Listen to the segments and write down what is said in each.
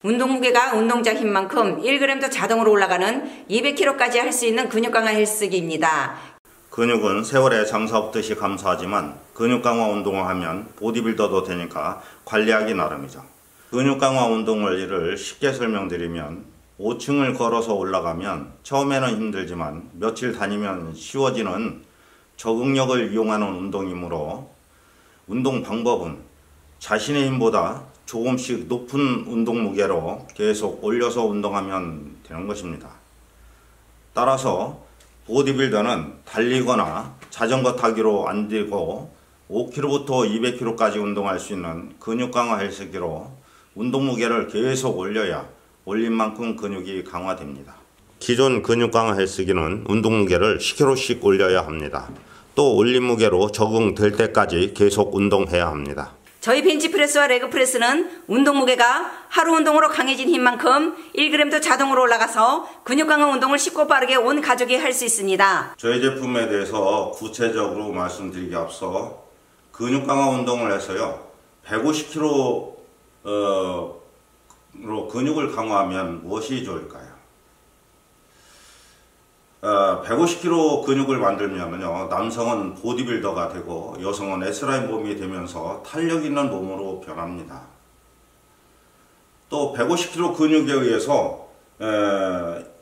운동 무게가 운동장 힘만큼 1g도 자동으로 올라가는 200kg까지 할 수 있는 근육 강화 헬스기입니다. 근육은 세월에 장사 없듯이 감사하지만 근육 강화 운동을 하면 보디빌더도 되니까 관리하기 나름이죠. 근육 강화 운동 원리를 쉽게 설명드리면 5층을 걸어서 올라가면 처음에는 힘들지만 며칠 다니면 쉬워지는 적응력을 이용하는 운동이므로 운동 방법은 자신의 힘보다 조금씩 높은 운동 무게로 계속 올려서 운동하면 되는 것입니다. 따라서 보디빌더는 달리거나 자전거 타기로 안 되고 5kg부터 200kg까지 운동할 수 있는 근육 강화 헬스기로 운동 무게를 계속 올려야 올린 만큼 근육이 강화됩니다. 기존 근육 강화 헬스기는 운동 무게를 10kg씩 올려야 합니다. 또 올린 무게로 적응될 때까지 계속 운동해야 합니다. 저희 벤치프레스와 레그프레스는 운동 무게가 하루 운동으로 강해진 힘만큼 1g도 자동으로 올라가서 근육 강화 운동을 쉽고 빠르게 온 가족이 할 수 있습니다. 저희 제품에 대해서 구체적으로 말씀드리기 앞서 근육 강화 운동을 해서요 150kg로 근육을 강화하면 무엇이 좋을까요? 150kg 근육을 만들면요 남성은 보디빌더가 되고 여성은 S라인 몸이 되면서 탄력 있는 몸으로 변합니다. 또 150kg 근육에 의해서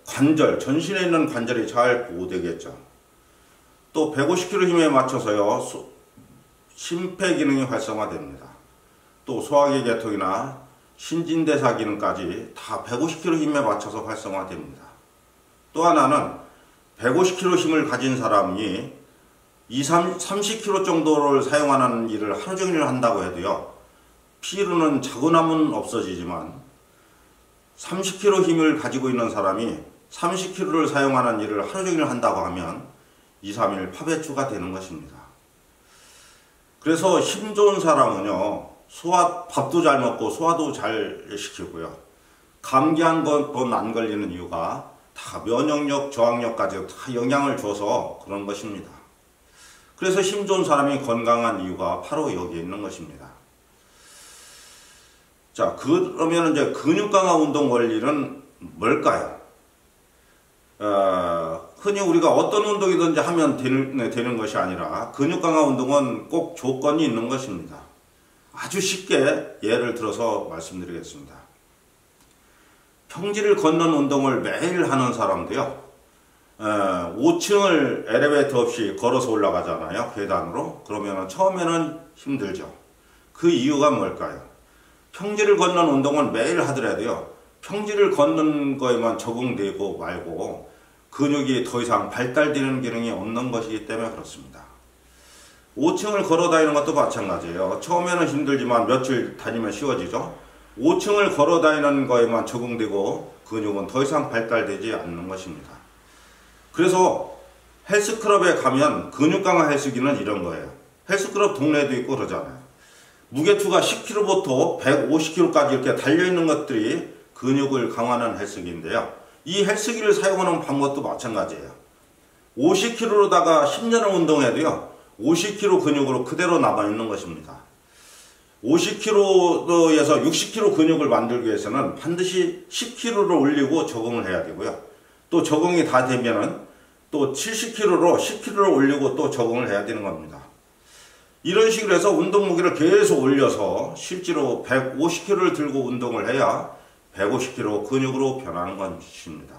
관절, 전신에 있는 관절이 잘 보호되겠죠. 또 150kg 힘에 맞춰서요 심폐기능이 활성화됩니다. 또 소화기 계통이나 신진대사 기능까지 다 150kg 힘에 맞춰서 활성화됩니다. 또 하나는 150kg 힘을 가진 사람이 30kg 정도를 사용하는 일을 하루 종일 한다고 해도요 피로는 자고나면 없어지지만 30kg 힘을 가지고 있는 사람이 30kg를 사용하는 일을 하루 종일 한다고 하면 2, 3일 파배추가 되는 것입니다. 그래서 힘 좋은 사람은요 밥도 잘 먹고 소화도 잘 시키고요 감기한 건 안 걸리는 이유가 다 면역력, 저항력까지 다 영향을 줘서 그런 것입니다. 그래서 힘 좋은 사람이 건강한 이유가 바로 여기에 있는 것입니다. 자, 그러면 이제 근육 강화 운동 원리는 뭘까요? 흔히 우리가 어떤 운동이든지 하면 되는 것이 아니라 근육 강화 운동은 꼭 조건이 있는 것입니다. 아주 쉽게 예를 들어서 말씀드리겠습니다. 평지를 걷는 운동을 매일 하는 사람도요 5층을 엘리베이터 없이 걸어서 올라가잖아요 계단으로. 그러면 처음에는 힘들죠. 그 이유가 뭘까요? 평지를 걷는 운동은 매일 하더라도요 평지를 걷는 거에만 적응되고 말고 근육이 더 이상 발달되는 기능이 없는 것이기 때문에 그렇습니다. 5층을 걸어 다니는 것도 마찬가지예요. 처음에는 힘들지만 며칠 다니면 쉬워지죠. 5층을 걸어 다니는 거에만 적응되고 근육은 더 이상 발달되지 않는 것입니다. 그래서 헬스클럽에 가면 근육 강화 헬스기는 이런 거예요. 헬스클럽 동네에도 있고 그러잖아요. 무게추가 10kg부터 150kg까지 이렇게 달려있는 것들이 근육을 강화하는 헬스기인데요. 이 헬스기를 사용하는 방법도 마찬가지예요. 50kg로다가 10년을 운동해도요 50kg 근육으로 그대로 남아있는 것입니다. 50kg에서 60kg 근육을 만들기 위해서는 반드시 10kg를 올리고 적응을 해야 되고요. 또 적응이 다 되면은 또 70kg로 10kg를 올리고 또 적응을 해야 되는 겁니다. 이런 식으로 해서 운동 무게를 계속 올려서 실제로 150kg를 들고 운동을 해야 150kg 근육으로 변하는 것입니다.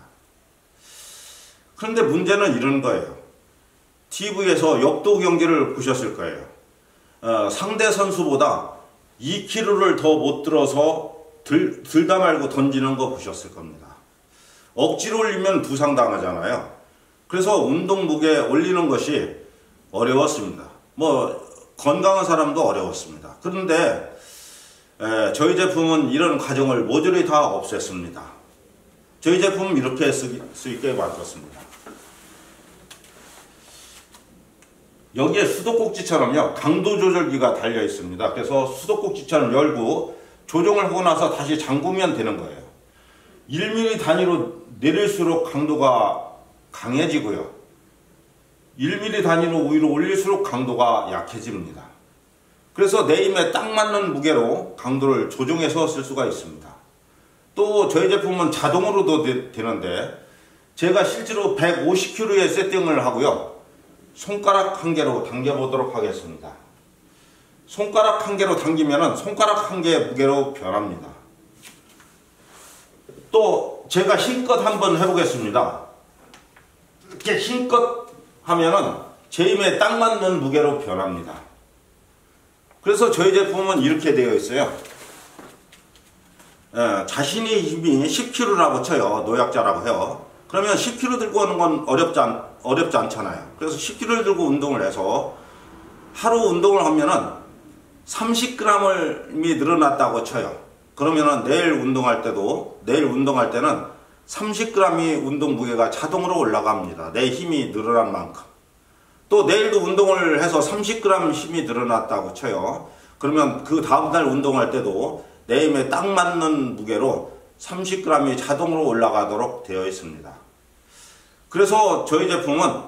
그런데 문제는 이런 거예요. TV에서 역도 경기를 보셨을 거예요. 상대 선수보다 2kg를 더 못 들어서 들다 말고 던지는 거 보셨을 겁니다. 억지로 올리면 부상당하잖아요. 그래서 운동 무게 올리는 것이 어려웠습니다. 건강한 사람도 어려웠습니다. 그런데 저희 제품은 이런 과정을 모조리 다 없앴습니다. 저희 제품은 이렇게 쓸 수 있게 만들었습니다. 여기에 수도꼭지처럼요 강도 조절기가 달려 있습니다. 그래서 수도꼭지처럼 열고 조정을 하고 나서 다시 잠그면 되는 거예요. 1mm 단위로 내릴수록 강도가 강해지고요 1mm 단위로 위로 올릴수록 강도가 약해집니다. 그래서 내 힘에 딱 맞는 무게로 강도를 조정해서 쓸 수가 있습니다. 또 저희 제품은 자동으로도 되는데 제가 실제로 150kg에 세팅을 하고요. 손가락 한 개로 당겨 보도록 하겠습니다. 손가락 한 개로 당기면은 손가락 한 개의 무게로 변합니다. 또 제가 힘껏 한번 해보겠습니다. 이렇게 힘껏 하면은 제 힘에 딱 맞는 무게로 변합니다. 그래서 저희 제품은 이렇게 되어 있어요. 자신의 힘이 10kg라고 쳐요. 노약자라고 해요. 그러면 10kg 들고 오는 건 어렵지 않잖아요. 그래서 10kg를 들고 운동을 해서 하루 운동을 하면은 30g이 늘어났다고 쳐요. 그러면은 내일 운동할 때는 30g이 운동 무게가 자동으로 올라갑니다. 내 힘이 늘어난 만큼. 또 내일도 운동을 해서 30g 힘이 늘어났다고 쳐요. 그러면 그 다음날 운동할 때도 내 힘에 딱 맞는 무게로 30g이 자동으로 올라가도록 되어 있습니다. 그래서 저희 제품은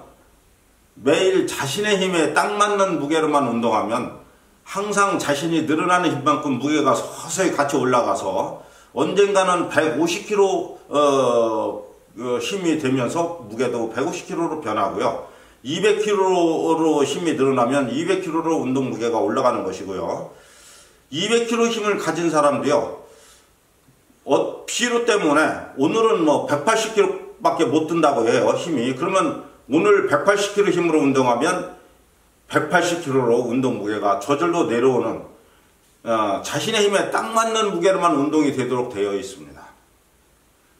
매일 자신의 힘에 딱 맞는 무게로만 운동하면 항상 자신이 늘어나는 힘만큼 무게가 서서히 같이 올라가서 언젠가는 150kg 힘이 되면서 무게도 150kg로 변하고요. 200kg로 힘이 늘어나면 200kg로 운동 무게가 올라가는 것이고요. 200kg 힘을 가진 사람도요. 피로 때문에 오늘은 뭐 180kg밖에 못 든다고 해요. 힘이. 그러면 오늘 180kg 힘으로 운동하면 180kg로 운동 무게가 저절로 내려오는 자신의 힘에 딱 맞는 무게로만 운동이 되도록 되어 있습니다.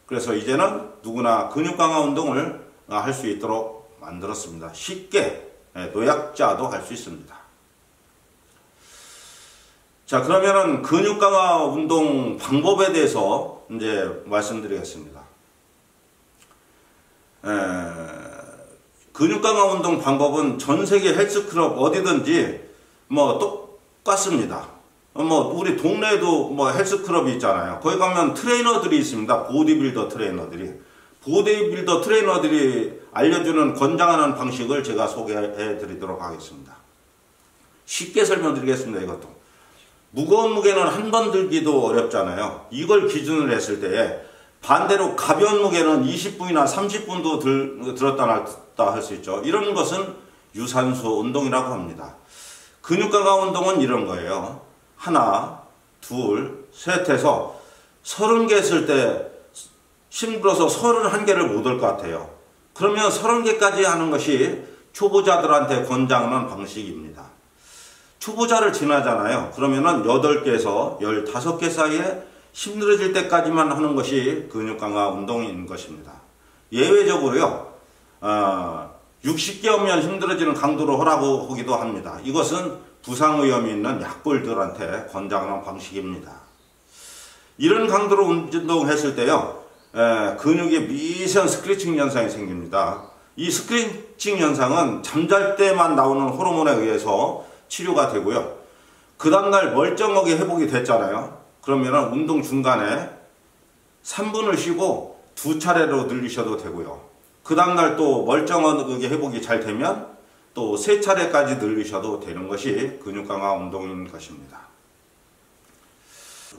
그래서 이제는 누구나 근육 강화 운동을 할 수 있도록 만들었습니다. 쉽게 노약자도 할 수 있습니다. 자, 그러면은 근육 강화 운동 방법에 대해서 이제 말씀드리겠습니다. 근육 강화 운동 방법은 전 세계 헬스클럽 어디든지 뭐 똑같습니다. 뭐 우리 동네에도 뭐 헬스클럽이 있잖아요. 거기 가면 트레이너들이 있습니다. 보디빌더 트레이너들이 알려주는 권장하는 방식을 제가 소개해 드리도록 하겠습니다. 쉽게 설명드리겠습니다. 이것도 무거운 무게는 한 번 들기도 어렵잖아요. 이걸 기준으로 했을 때에 반대로 가벼운 무게는 20분이나 30분도 들었다 놨다 할 수 있죠. 이런 것은 유산소 운동이라고 합니다. 근육 강화 운동은 이런 거예요. 하나, 둘, 셋 해서 30개 했을 때 힘들어서 31개를 못 할 것 같아요. 그러면 30개까지 하는 것이 초보자들한테 권장하는 방식입니다. 초보자를 지나잖아요. 그러면은 8개에서 15개 사이에 힘들어질 때까지만 하는 것이 근육 강화 운동인 것입니다. 예외적으로요, 60개 하면 힘들어지는 강도로 하라고 하기도 합니다. 이것은 부상 위험이 있는 약골들한테 권장하는 방식입니다. 이런 강도로 운동했을 때요, 근육에 미세한 스크래칭 현상이 생깁니다. 이 스크래칭 현상은 잠잘 때만 나오는 호르몬에 의해서 치료가 되고요. 그 다음날 멀쩡하게 회복이 됐잖아요. 그러면 운동 중간에 3분을 쉬고 2차례로 늘리셔도 되고요. 그 다음날 또 멀쩡하게 회복이 잘 되면 또 3차례까지 늘리셔도 되는 것이 근육 강화 운동인 것입니다.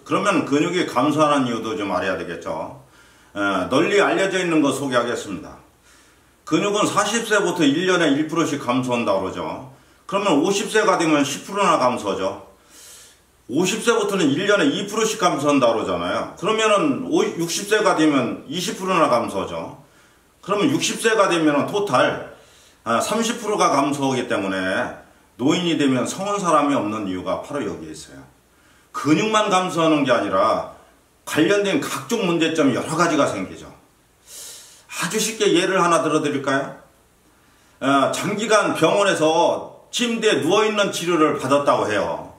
그러면 근육이 감소하는 이유도 좀 알아야 되겠죠. 널리 알려져 있는 거 소개하겠습니다. 근육은 40세부터 1년에 1%씩 감소한다고 그러죠. 그러면 50세가 되면 10%나 감소하죠. 50세부터는 1년에 2%씩 감소한다고 그러잖아요. 그러면은 60세가 되면 20%나 감소하죠. 그러면 60세가 되면 토탈 30%가 감소하기 때문에 노인이 되면 성은 사람이 없는 이유가 바로 여기에 있어요. 근육만 감소하는 게 아니라 관련된 각종 문제점이 여러 가지가 생기죠. 아주 쉽게 예를 하나 들어드릴까요? 장기간 병원에서 침대에 누워있는 치료를 받았다고 해요.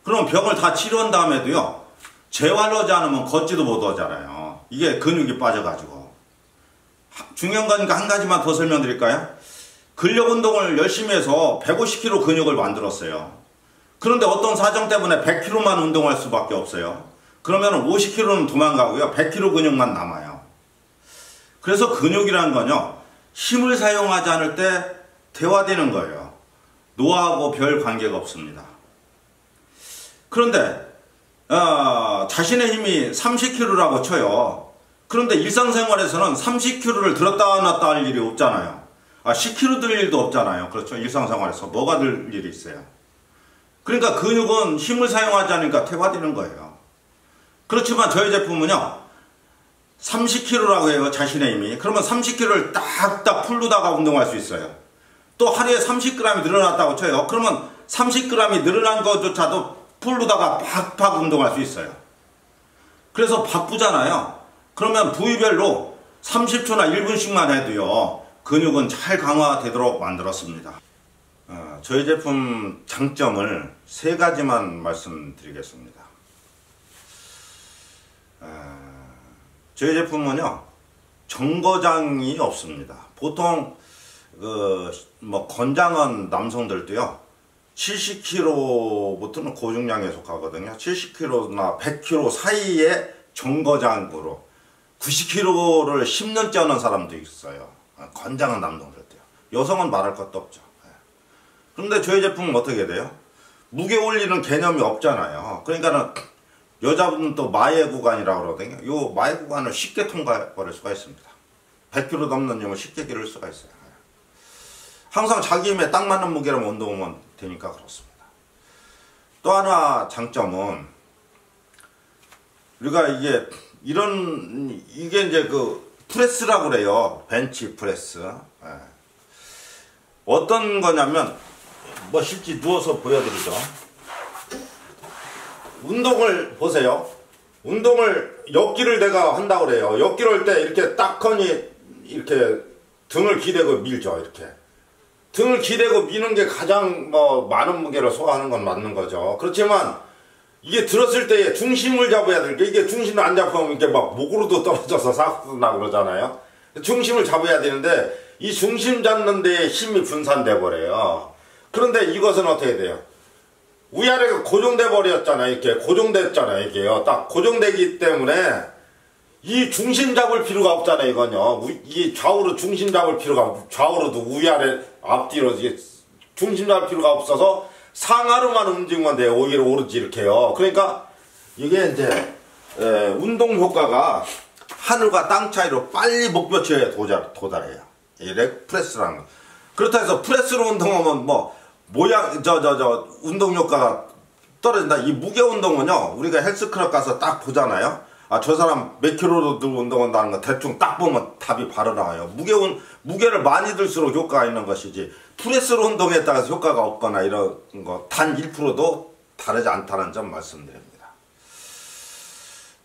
그럼 병을 다 치료한 다음에도요, 재활하지 않으면 걷지도 못하잖아요. 이게 근육이 빠져가지고. 중요한 거니까 한 가지만 더 설명드릴까요? 근력 운동을 열심히 해서 150kg 근육을 만들었어요. 그런데 어떤 사정 때문에 100kg만 운동할 수밖에 없어요. 그러면 50kg는 도망가고요, 100kg 근육만 남아요. 그래서 근육이라는 건요, 힘을 사용하지 않을 때 대화되는 거예요. 노화하고 별 관계가 없습니다. 그런데 자신의 힘이 30kg라고 쳐요. 그런데 일상생활에서는 30kg를 들었다 놨다 할 일이 없잖아요. 10kg 들 일도 없잖아요. 그렇죠. 일상생활에서 뭐가 들 일이 있어요. 그러니까 근육은 힘을 사용하지 않으니까 퇴화되는 거예요. 그렇지만 저희 제품은요, 30kg라고 해요. 자신의 힘이. 그러면 30kg를 딱딱 풀르다가 운동할 수 있어요. 또 하루에 30g이 늘어났다고 쳐요. 그러면 30g이 늘어난 것조차도 풀르다가 팍팍 운동할 수 있어요. 그래서 바쁘잖아요. 그러면 부위별로 30초나 1분씩만 해도요, 근육은 잘 강화되도록 만들었습니다. 저희 제품 장점을 3가지만 말씀드리겠습니다. 저희 제품은요, 정거장이 없습니다. 보통 건장한 남성들도요, 70kg부터는 고중량에 속하거든요. 70kg나 100kg 사이에 정거장으로 90kg를 10년째 하는 사람도 있어요. 건장한 남성들도요. 여성은 말할 것도 없죠. 그런데 저희 제품은 어떻게 돼요? 무게 올리는 개념이 없잖아요. 그러니까는 여자분은 또 마의 구간이라고 그러거든요. 이 마의 구간을 쉽게 통과해 버릴 수가 있습니다. 100kg 넘는 힘을 쉽게 기를 수가 있어요. 항상 자기 힘에 딱 맞는 무게로 운동하면 되니까 그렇습니다. 또 하나 장점은 우리가 이게 이제 프레스라고 그래요. 벤치 프레스. 어떤 거냐면 실제 누워서 보여드리죠. 운동을 보세요. 운동을 역기를 내가 한다고 그래요. 역기를 할 때 이렇게 딱하니 이렇게 등을 기대고 밀죠. 이렇게 등을 기대고 미는 게 가장 많은 무게를 소화하는 건 맞는 거죠. 그렇지만 이게 들었을 때 중심을 잡아야 될 게, 이게 중심을 안 잡으면 이게 목으로도 떨어져서 사고도 나고 그러잖아요. 중심을 잡아야 되는데 이 중심 잡는 데에 힘이 분산돼 버려요. 그런데 이것은 어떻게 돼요? 위아래가 고정돼 버렸잖아요. 이렇게 고정됐잖아요. 이게요. 딱 고정되기 때문에 이 중심 잡을 필요가 없잖아요. 이건요. 이 좌우로 중심 잡을 필요가, 좌우로도 위아래 앞뒤로 이게 중심 잡을 필요가 없어서 상하로만 움직이면 돼요. 오히려 오르지 이렇게요. 그러니까 이게 이제 운동 효과가 하늘과 땅 차이로 빨리 목표치에 도달해요. 이 렉 프레스라는 거. 그렇다 해서 프레스로 운동하면 운동 효과가 떨어진다. 이 무게 운동은요, 우리가 헬스클럽 가서 딱 보잖아요. 저 사람 몇 킬로로 들고 운동한다는 거 대충 딱 보면 답이 바로 나와요. 무게를 많이 들수록 효과가 있는 것이지, 프레스로 운동했다가 효과가 없거나 이런 거 단 1%도 다르지 않다는 점 말씀드립니다.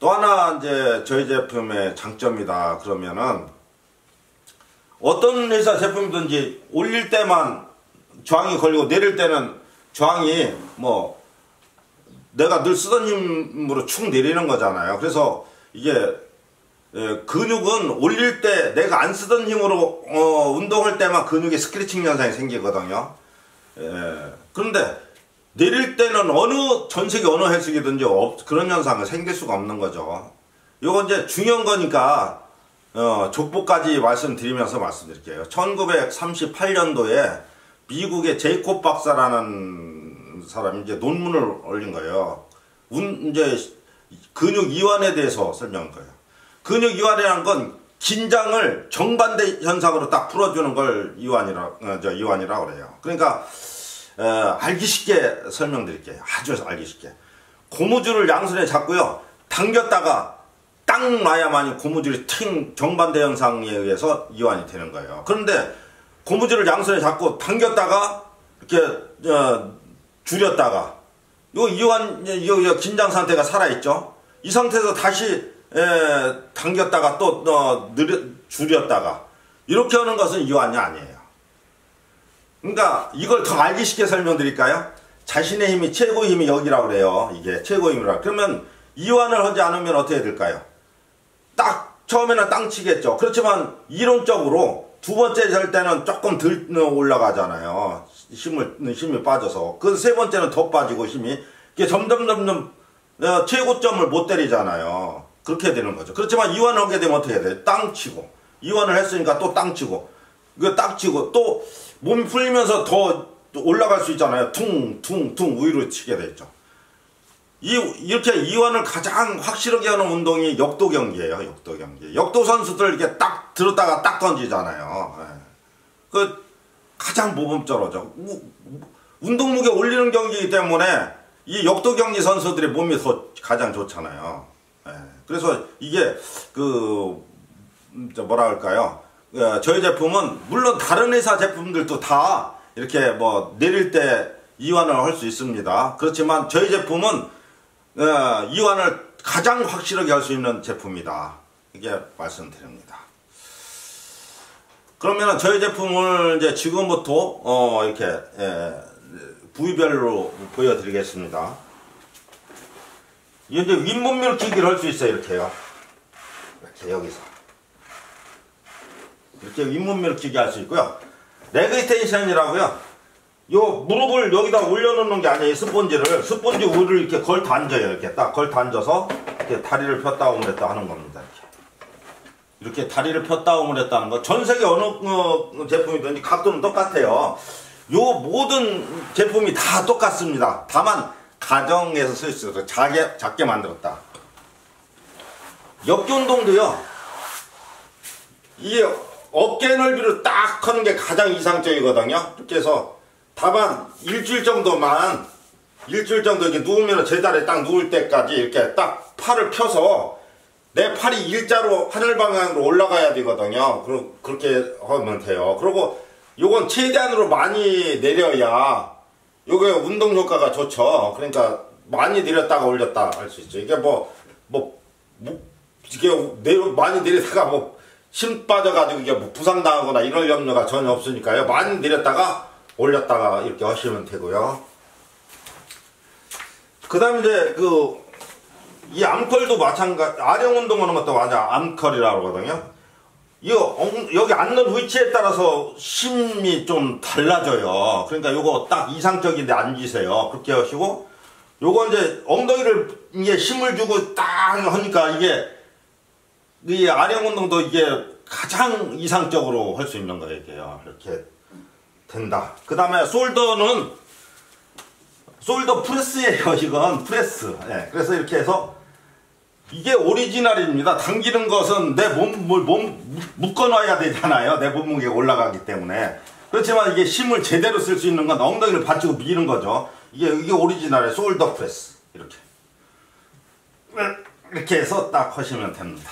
또 하나 이제 저희 제품의 장점이다 그러면은, 어떤 회사 제품이든지 올릴 때만 저항이 걸리고 내릴 때는 저항이 내가 늘 쓰던 힘으로 축 내리는 거잖아요. 그래서 이게 근육은 올릴 때 내가 안 쓰던 힘으로 운동할 때만 근육에 스크래칭 현상이 생기거든요. 그런데 내릴 때는 전 세계 어느 헬스기든지 그런 현상은 생길 수가 없는 거죠. 요건 이제 중요한 거니까 족보까지 말씀드리면서 말씀드릴게요. 1938년도에 미국의 제이콥 박사라는 사람이 이제 논문을 올린 거예요. 이제 근육 이완에 대해서 설명한 거예요. 근육 이완이라는 건 긴장을 정반대 현상으로 딱 풀어주는 걸 이완이라고 그래요. 그러니까 알기 쉽게 설명드릴게요. 아주 알기 쉽게. 고무줄을 양손에 잡고요, 당겼다가 딱 놔야만이 고무줄이 정반대 현상에 의해서 이완이 되는 거예요. 그런데 고무줄을 양손에 잡고 당겼다가 이렇게 줄였다가 요 긴장 상태가 살아있죠. 이 상태에서 다시 당겼다가 또 줄였다가 이렇게 하는 것은 이완이 아니에요. 그러니까 이걸 더 알기 쉽게 설명드릴까요? 자신의 힘이 최고의 힘이 여기라고 그래요. 이게 최고의 힘이라. 그러면 이완을 하지 않으면 어떻게 될까요? 처음에는 땅 치겠죠. 그렇지만 이론적으로 두 번째 절 때는 조금 덜 올라가잖아요. 힘이 빠져서. 그 세 번째는 더 빠지고 힘이. 이게 점점 최고점을 못 때리잖아요. 그렇게 되는 거죠. 그렇지만 이완을 하게 되면 어떻게 해야 돼요? 땅 치고. 이완을 했으니까 또 땅 치고. 이거 딱 치고 또 몸이 풀리면서 더 올라갈 수 있잖아요. 퉁퉁퉁 위로 치게 되죠. 이렇게 이완을 가장 확실하게 하는 운동이 역도 경기예요. 역도 경기. 역도 선수들 이렇게 딱 들었다가 딱 던지잖아요. 예. 그 가장 모범적으로죠. 운동 무게 올리는 경기이기 때문에 이 역도 경기 선수들의 몸이 더 가장 좋잖아요. 예. 그래서 이게 뭐라 할까요? 저희 제품은 물론 다른 회사 제품들도 다 이렇게 뭐 내릴 때 이완을 할 수 있습니다. 그렇지만 저희 제품은 이완을 가장 확실하게 할 수 있는 제품이다. 이게 말씀드립니다. 그러면 저희 제품을 이제 지금부터 이렇게 부위별로 보여드리겠습니다. 이제 윗몸 밀키기를 할 수 있어요. 이렇게요. 이렇게 여기서. 이렇게 윗몸 밀키기 할 수 있고요. 레그 익스텐션이라고요. 요 무릎을 여기다 올려놓는 게 아니에요. 스폰지 위를 이렇게 걸터 앉아요. 이렇게 딱 걸터 앉아서 이렇게 다리를 폈다 오므렸다 하는 겁니다. 이렇게 다리를 폈다 오므렸다는 거. 전 세계 어느 제품이든지 각도는 똑같아요. 요 모든 제품이 다 똑같습니다. 다만 가정에서 쓸 수 있어서 작게 만들었다. 역기 운동도요. 이게 어깨 넓이로 딱 하는 게 가장 이상적이거든요. 이렇게 해서 다만 일주일 정도 이렇게 누우면 제자리에 딱 누울 때까지 이렇게 딱 팔을 펴서 내 팔이 일자로 하늘 방향으로 올라가야 되거든요. 그렇게 하면 돼요. 그리고 요건 최대한으로 많이 내려야 요게 운동 효과가 좋죠. 그러니까 많이 내렸다가 올렸다 할 수 있죠. 이게 이게 많이 내리다가 힘 빠져가지고 이게 부상당하거나 이럴 염려가 전혀 없으니까요. 많이 내렸다가 올렸다가 이렇게 하시면 되고요. 그 다음에 이제 이 암컬도 마찬가지, 아령 운동하는 것도 맞아. 암컬이라고 하거든요. 여기 앉는 위치에 따라서 힘이 좀 달라져요. 그러니까 요거 딱 이상적인데 앉으세요. 그렇게 하시고, 요거 이제 엉덩이를 이게 힘을 주고 딱 하니까 이 아령 운동도 이게 가장 이상적으로 할 수 있는 거예요. 이게요. 이렇게 된다. 그 다음에 솔더 프레스예요. 이건 프레스. 예. 그래서 이렇게 해서 이게 오리지널입니다. 당기는 것은 내 몸 묶어놔야 되잖아요. 내 몸무게가 올라가기 때문에. 그렇지만 이게 힘을 제대로 쓸 수 있는 건 엉덩이를 받치고 미는 거죠. 이게 오리지널의 솔더 프레스. 이렇게 해서 딱 하시면 됩니다.